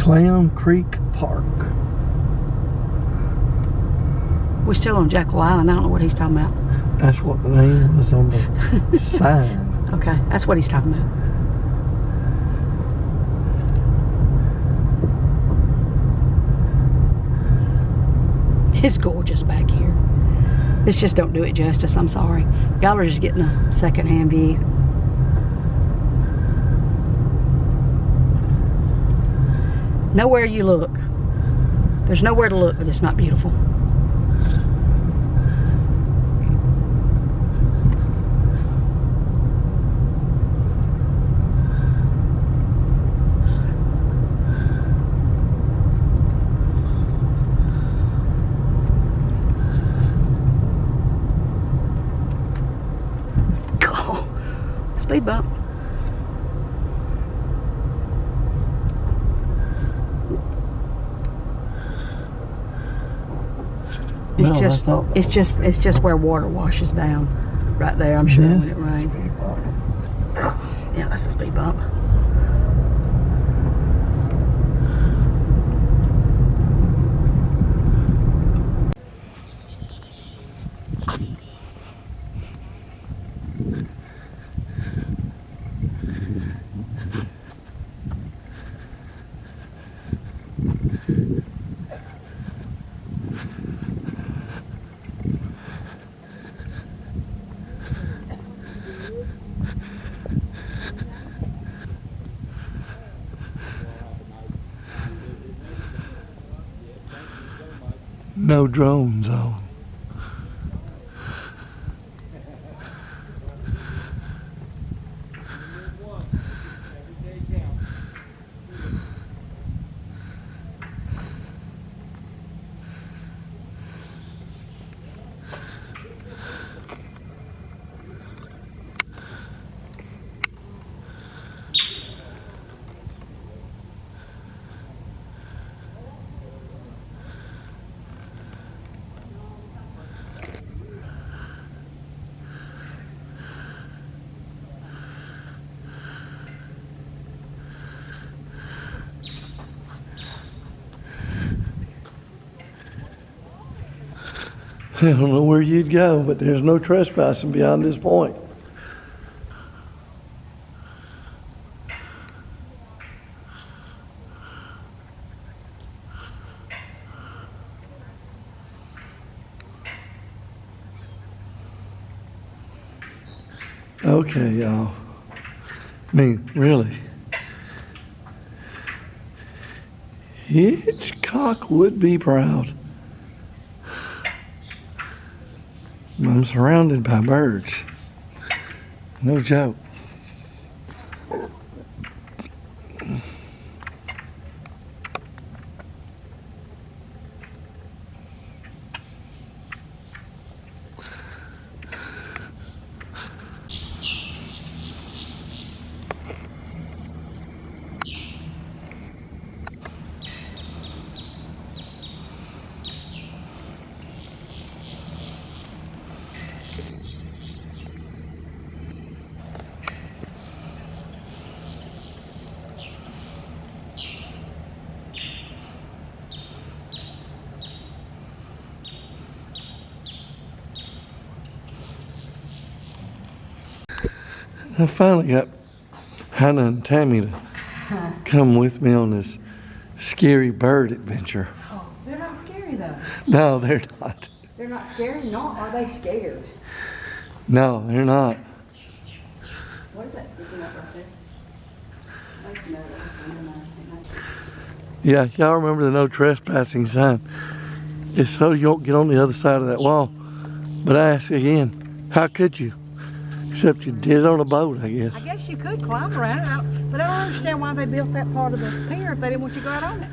Clam Creek Park. We're still on Jekyll Island. I don't know what he's talking about. That's what the name was on the sign. Okay, that's what he's talking about. It's gorgeous back here. This just don't do it justice, I'm sorry. Y'all are just getting a second-hand view. Nowhere you look. There's nowhere to look that it's not beautiful. Speed bump. It's just where water washes down right there, I'm sure, when it rains. Yeah, that's a speed bump. No drone zone. I don't know where you'd go, but there's no trespassing beyond this point. Okay, y'all. I mean, really. Hitchcock would be proud. I'm surrounded by birds. No joke. I finally got Hannah and Tammy to come with me on this scary bird adventure. Oh, they're not scary though. No, they're not. They're not scary, nor are they scared. No, they're not. What is that sticking up right there? That's metal. Yeah, y'all remember the no trespassing sign. It's so you don't get on the other side of that wall. But I ask again, how could you? Except you did it on a boat, I guess. I guess you could climb around it, but I don't understand why they built that part of the pier if they didn't want you to go out on it.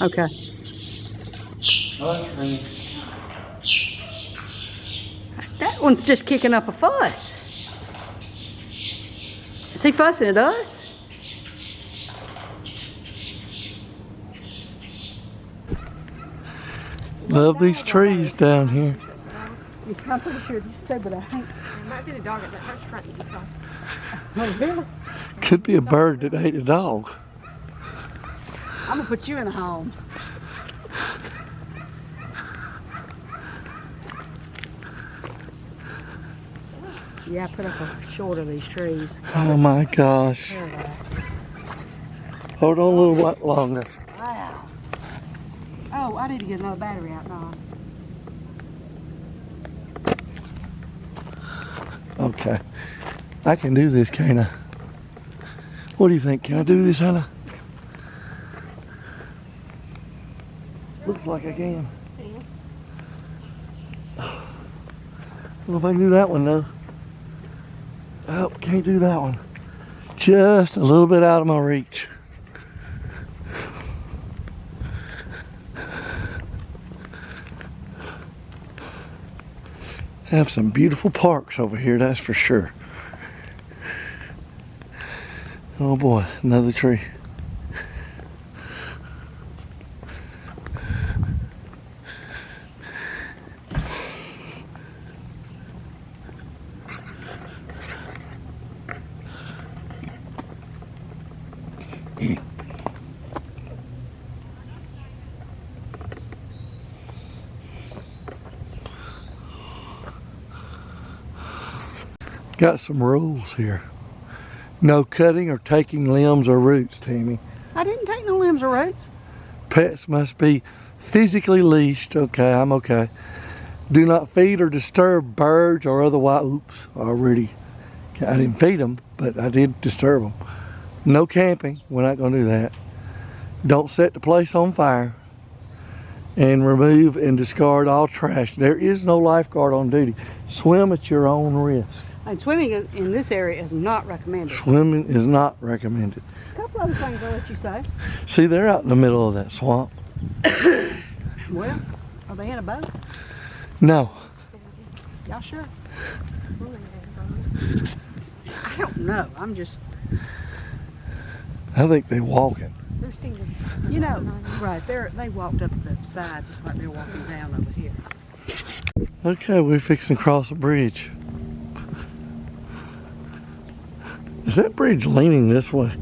Okay. That one's just kicking up a fuss. Is he fussing at us? Love these trees down here. I'm pretty sure you said, but I think There might be the dog at that restaurant that you saw. oh, really? Could be a bird that ate a dog. I'm gonna put you in a home. Yeah, put up a short of these trees. Oh my gosh. Paradise. Hold on a little while longer. Wow. Oh, I need to get another battery out now. Okay. I can do this, can't I? What do you think? Can I do this, Hannah? Looks like I can. I don't know if I can do that one though. Oh, can't do that one. Just a little bit out of my reach. Have some beautiful parks over here, that's for sure. Oh boy, another tree. Got some rules here. No cutting or taking limbs or roots, Tammy. I didn't take no limbs or roots. Pets must be physically leashed. Okay, I'm okay. Do not feed or disturb birds or otherwise. Oops, already. I didn't feed them, but I did disturb them. No camping. We're not going to do that. Don't set the place on fire. And remove and discard all trash. There is no lifeguard on duty. Swim at your own risk. And swimming in this area is not recommended. Swimming is not recommended. A couple other things I'll let you say. See, they're out in the middle of that swamp. Well, are they in a boat? No. Y'all sure? I don't know. I'm just... I think they're walking. They're stinging. You know, right, they walked up the side just like they're walking down over here. Okay, we're fixing to cross a bridge. Is that bridge leaning this way?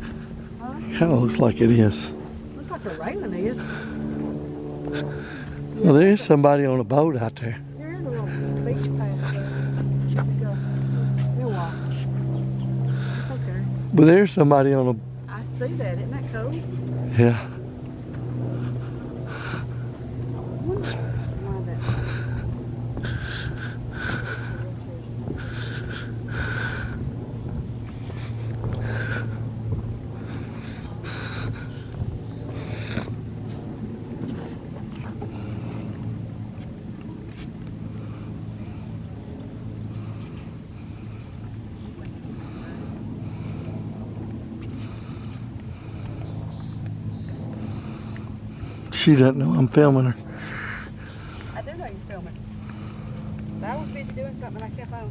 Kind of looks like it is. Looks like the railing is. Well, there's somebody on a boat out there. There is a little beach path there. Should we go? We'll walk. It's okay. But there's somebody on I see that. Isn't that cool? a... Yeah. Why that? She doesn't know I'm filming her. I do know you're filming. But I was busy doing something and I kept on.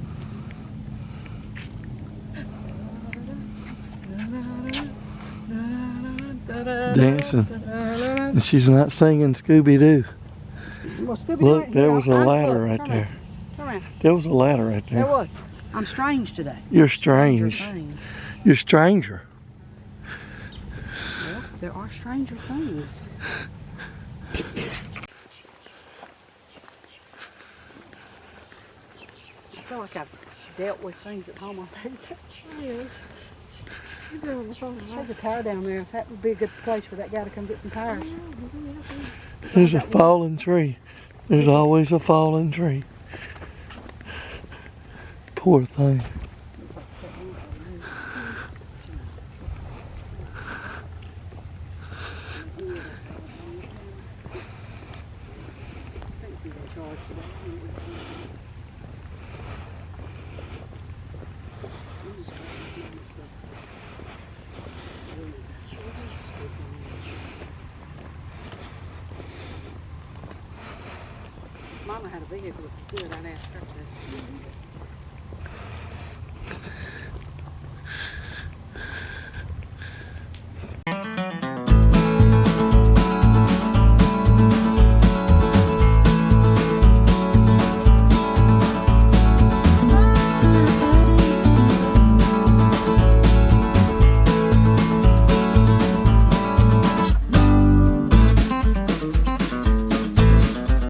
Dancing. And she's not singing Scooby-Doo. Well, Scooby Look, right there here. was a I'm ladder full. right Turn there. around. Turn around. There was a ladder right There there. was. I'm strange today. You're Stranger strange. things. You're stranger. Well, there are stranger things. I feel like I've dealt with things at home all day. There's a tire down there. That would be a good place for that guy to come get some tires. There's a fallen tree. There's always a fallen tree. Poor thing. Looks like that one over there. I think he's in charge today. Mama had a vehicle that was good. I'd ask her to.